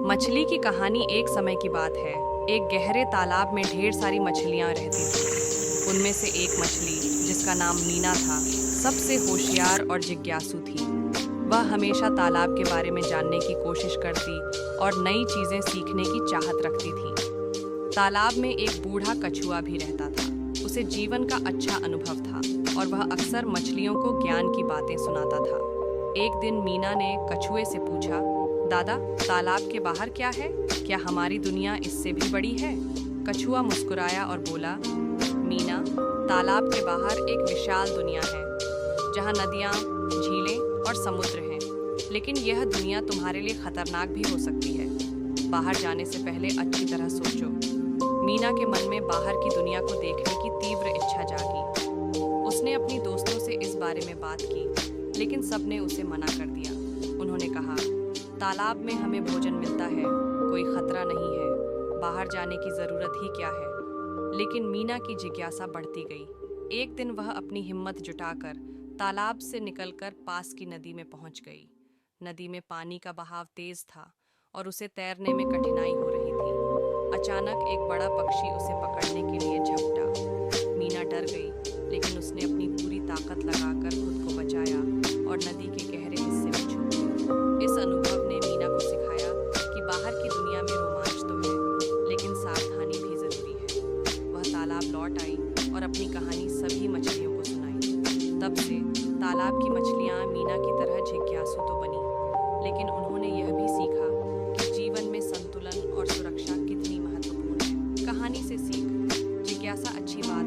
मछली की कहानी एक समय की बात है। एक गहरे तालाब में ढेर सारी मछलियां रहती थीं। उनमें से एक मछली, जिसका नाम मीना था, सबसे होशियार और जिज्ञासु थी। वह हमेशा तालाब के बारे में जानने की कोशिश करती और नई चीजें सीखने की चाहत रखती थी। तालाब में एक बूढ़ा कछुआ भी रहता था। उसे जीवन का अच्छा अनुभव था और वह अक्सर मछलियों को ज्ञान की बातें सुनाता था। एक दिन मीना ने कछुए से पूछा, दादा, तालाब के बाहर क्या है? क्या हमारी दुनिया इससे भी बड़ी है? कछुआ मुस्कुराया और बोला, मीना, तालाब के बाहर एक विशाल दुनिया है, जहाँ नदियाँ, झीलें और समुद्र हैं। लेकिन यह दुनिया तुम्हारे लिए खतरनाक भी हो सकती है। बाहर जाने से पहले अच्छी तरह सोचो। मीना के मन में बाहर की दुनिया को देखने की तीव्र इच्छा जागी। उसने अपनी दोस्तों से इस बारे में बात की, लेकिन सबने उसे मना कर दिया। उन्होंने कहा, तालाब में हमें भोजन मिलता है, कोई खतरा नहीं है, बाहर जाने की जरूरत ही क्या है। लेकिन मीना की जिज्ञासा बढ़ती गई। एक दिन वह अपनी हिम्मत जुटाकर तालाब से निकलकर पास की नदी में पहुंच गई। नदी में पानी का बहाव तेज था और उसे तैरने में कठिनाई हो रही थी। अचानक एक बड़ा पक्षी उसे पकड़ने के लिए झपटा। मीना डर गई, लेकिन उसने अपनी पूरी ताकत लगाकर खुद को बचाया और नदी के गहरे हिस्से में छुप गई। इस अनुभव ने मीना को सिखाया कि बाहर की दुनिया में रोमांच तो है, लेकिन सावधानी भी जरूरी है। वह तालाब लौट आई और अपनी कहानी सभी मछलियों को सुनाई। तब से तालाब की मछलियां मीना की तरह जिज्ञासु तो बनी, लेकिन उन्होंने यह भी सीखा कि जीवन में संतुलन और सुरक्षा कितनी महत्वपूर्ण है। कहानी से सीख, जिज्ञासा अच्छी बात